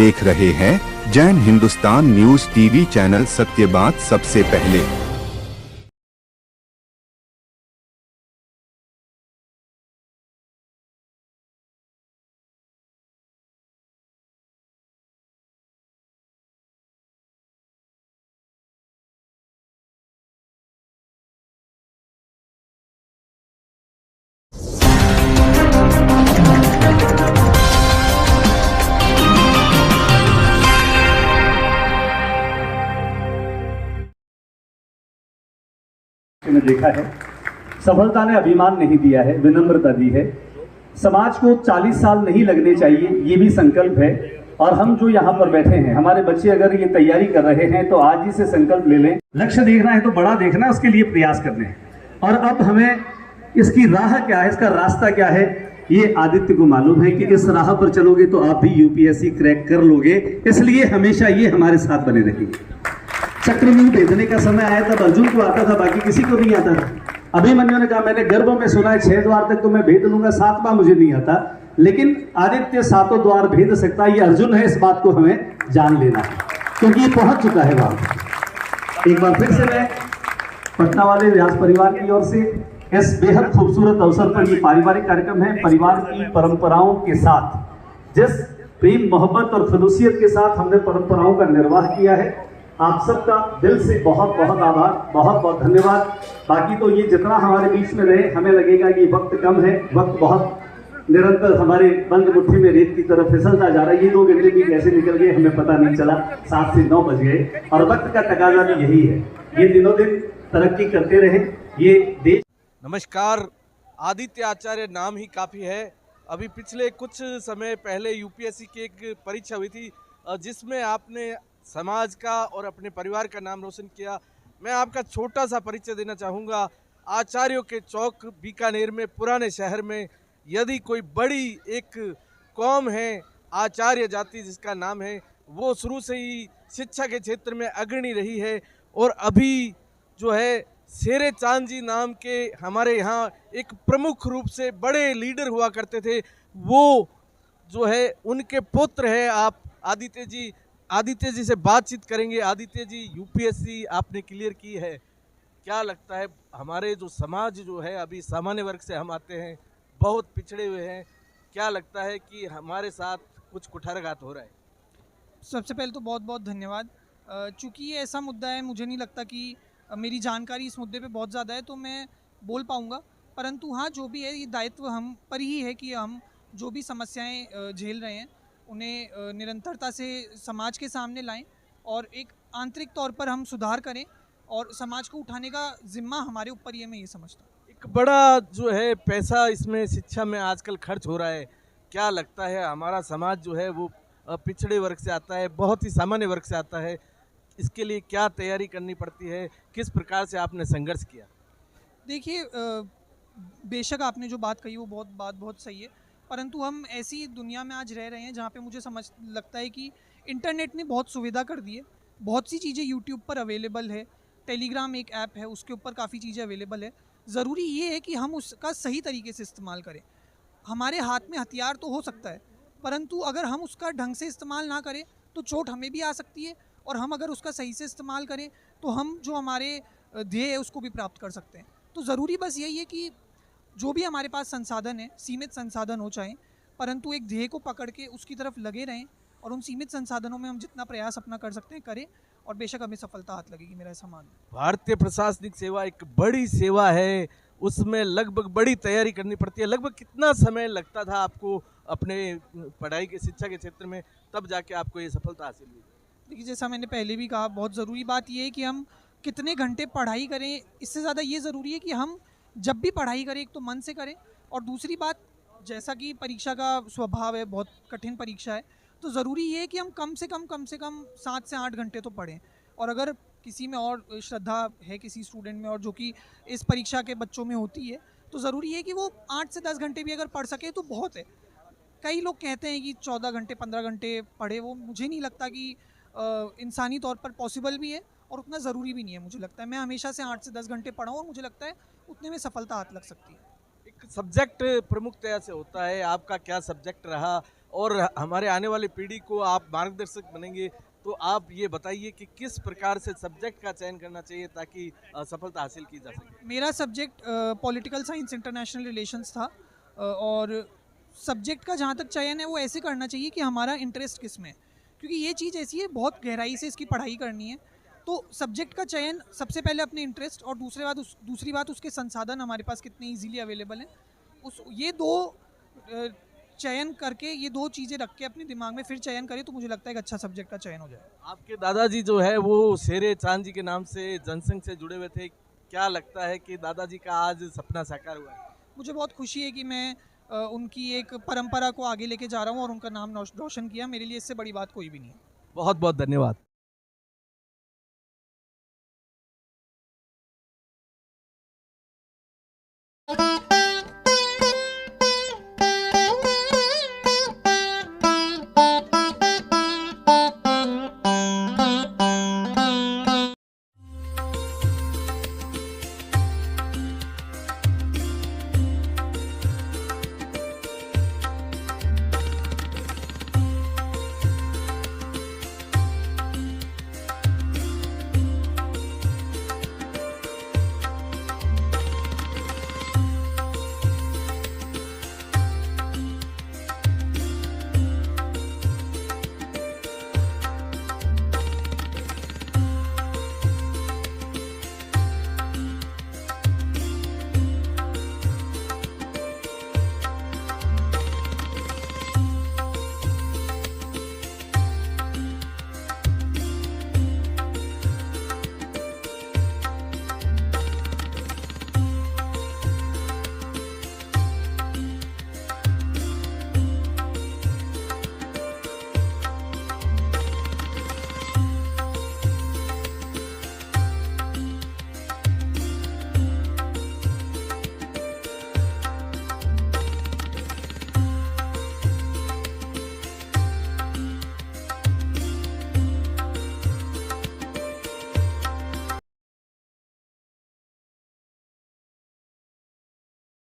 देख रहे हैं Jain Hindustan news TV channel, सत्य बात सबसे पहले। ने देखा है, सफलता ने अभिमान नहीं दिया है, विनम्रता दी है। समाज को 40 साल नहीं लगने चाहिए, ये भी संकल्प है। और हम जो यहाँ पर बैठे हैं, हमारे बच्चे अगर ये तैयारी कर रहे हैं तो आज ही से संकल्प ले लें। लक्ष्य देखना है तो बड़ा देखना है, उसके लिए प्रयास करने हैं। और अब हमें इसकी राह क्या है, इसका रास्ता क्या है, ये आदित्य को मालूम है कि इस राह पर चलोगे तो आप भी यूपीएससी क्रैक कर लोगे। इसलिए हमेशा ये हमारे साथ बने रहेंगे। चक्रव्यूह भेदने का समय आया तब अर्जुन को आता था, बाकी किसी को नहीं आता था। अभिमन्यु ने कहा मैंने गर्भ में सुना है 6 द्वार तक तो मैं भेद लूंगा, 7वां मुझे नहीं आता। लेकिन आदित्य 7 द्वार भेद सकता है, ये अर्जुन है, इस बात को हमें जान लेना है क्योंकि ये पहुंच चुका है वहां। एक बार फिर से मैं पटना वाले व्यास परिवार की ओर से इस बेहद खूबसूरत अवसर पर, ये पारिवारिक कार्यक्रम है, परिवार की परंपराओं के साथ जिस प्रेम मोहब्बत और खलूसियत के साथ हमने परंपराओं का निर्वाह किया है, आप सबका दिल से बहुत बहुत आभार, बहुत बहुत धन्यवाद। बाकी तो ये जितना हमारे बीच में रहे, हमें लगेगा कि वक्त कम है, वक्त बहुत निरंतर हमारे बंद मुट्ठी में रेत की तरफ फिसलता जा रहा है। ये 2 घंटे भी कैसे निकल गए हमें पता नहीं चला, 7 से 9 बज गए। और वक्त का तकाजा भी यही है, ये दिनों दिन तरक्की करते रहे ये देश। नमस्कार, आदित्य आचार्य नाम ही काफ़ी है। अभी पिछले कुछ समय पहले यूपीएससी की एक परीक्षा हुई थी जिसमें आपने समाज का और अपने परिवार का नाम रोशन किया। मैं आपका छोटा सा परिचय देना चाहूँगा। आचार्यों के चौक बीकानेर में, पुराने शहर में, यदि कोई बड़ी एक कौम है आचार्य जाति जिसका नाम है, वो शुरू से ही शिक्षा के क्षेत्र में अग्रणी रही है। और अभी जो है शेरे चांद जी नाम के हमारे यहाँ एक प्रमुख रूप से बड़े लीडर हुआ करते थे, वो जो है उनके पुत्र है आप आदित्य जी। आदित्य जी से बातचीत करेंगे। आदित्य जी, यूपीएससी आपने क्लियर की है, क्या लगता है हमारे जो समाज जो है, अभी सामान्य वर्ग से हम आते हैं, बहुत पिछड़े हुए हैं, क्या लगता है कि हमारे साथ कुछ कुठाराघात हो रहा है? सबसे पहले तो बहुत बहुत धन्यवाद। चूँकि ये ऐसा मुद्दा है, मुझे नहीं लगता कि मेरी जानकारी इस मुद्दे पे बहुत ज़्यादा है तो मैं बोल पाऊँगा। परंतु हाँ, जो भी है ये दायित्व हम पर ही है कि हम जो भी समस्याएं झेल रहे हैं उन्हें निरंतरता से समाज के सामने लाएं और एक आंतरिक तौर पर हम सुधार करें और समाज को उठाने का जिम्मा हमारे ऊपर ही है, मैं ये समझता हूँ। एक बड़ा जो है पैसा इसमें शिक्षा में आजकल खर्च हो रहा है, क्या लगता है हमारा समाज जो है वो पिछड़े वर्ग से आता है, बहुत ही सामान्य वर्ग से आता है, इसके लिए क्या तैयारी करनी पड़ती है, किस प्रकार से आपने संघर्ष किया? देखिए, बेशक आपने जो बात कही वो बहुत सही है, परंतु हम ऐसी दुनिया में आज रह रहे हैं जहाँ पे मुझे समझ लगता है कि इंटरनेट ने बहुत सुविधा कर दी है। बहुत सी चीज़ें यूट्यूब पर अवेलेबल है, टेलीग्राम एक ऐप है, उसके ऊपर काफ़ी चीज़ें अवेलेबल है। ज़रूरी ये है कि हम उसका सही तरीके से इस्तेमाल करें। हमारे हाथ में हथियार तो हो सकता है, परंतु अगर हम उसका ढंग से इस्तेमाल ना करें तो चोट हमें भी आ सकती है। और हम अगर उसका सही से इस्तेमाल करें तो हम जो हमारे ध्येय है उसको भी प्राप्त कर सकते हैं। तो ज़रूरी बस यही है कि जो भी हमारे पास संसाधन है, सीमित संसाधन हो चाहे, परंतु एक ध्येय को पकड़ के उसकी तरफ लगे रहें और उन सीमित संसाधनों में हम जितना प्रयास अपना कर सकते हैं करें, और बेशक हमें सफलता हाथ लगेगी, मेरा ऐसा मानना है। भारतीय प्रशासनिक सेवा एक बड़ी सेवा है, उसमें लगभग बड़ी तैयारी करनी पड़ती है। लगभग कितना समय लगता था आपको अपने पढ़ाई के शिक्षा के क्षेत्र में, तब जाके आपको ये सफलता हासिल हुई? देखिए, जैसा मैंने पहले भी कहा, बहुत ज़रूरी बात ये है कि हम कितने घंटे पढ़ाई करें। इससे ज़्यादा ये ज़रूरी है कि हम जब भी पढ़ाई करें एक तो मन से करें, और दूसरी बात, जैसा कि परीक्षा का स्वभाव है, बहुत कठिन परीक्षा है, तो ज़रूरी ये है कि हम कम से कम 7 से 8 घंटे तो पढ़ें। और अगर किसी में और श्रद्धा है किसी स्टूडेंट में, और जो कि इस परीक्षा के बच्चों में होती है, तो ज़रूरी है कि वो 8 से 10 घंटे भी अगर पढ़ सके तो बहुत है। कई लोग कहते हैं कि 14 घंटे 15 घंटे पढ़े, वो मुझे नहीं लगता कि इंसानी तौर पर पॉसिबल भी है और उतना ज़रूरी भी नहीं है। मुझे लगता है मैं हमेशा से 8 से 10 घंटे पढ़ा हूँ और मुझे लगता है उतने में सफलता हाथ लग सकती है। एक सब्जेक्ट प्रमुखतया से होता है, आपका क्या सब्जेक्ट रहा और हमारे आने वाली पीढ़ी को आप मार्गदर्शक बनेंगे, तो आप ये बताइए कि किस प्रकार से सब्जेक्ट का चयन करना चाहिए ताकि सफलता हासिल की जा सके। मेरा subject political science international relations था, और सब्जेक्ट का जहाँ तक चयन है वो ऐसे करना चाहिए कि हमारा इंटरेस्ट किस में है, क्योंकि ये चीज़ ऐसी है, बहुत गहराई से इसकी पढ़ाई करनी है। तो सब्जेक्ट का चयन सबसे पहले अपने इंटरेस्ट, और दूसरी बात उसके संसाधन हमारे पास कितने इजीली अवेलेबल हैं, ये दो चयन करके, ये दो चीज़ें रख के अपने दिमाग में फिर चयन करें, तो मुझे लगता है एक अच्छा सब्जेक्ट का चयन हो जाए। आपके दादाजी जो है वो शेरे चांद जी के नाम से जनसंघ से जुड़े हुए थे, क्या लगता है कि दादाजी का आज सपना साकार हुआ है? मुझे बहुत खुशी है कि मैं उनकी एक परंपरा को आगे लेके जा रहा हूँ और उनका नाम रोशन किया। मेरे लिए इससे बड़ी बात कोई भी नहीं है। बहुत बहुत धन्यवाद।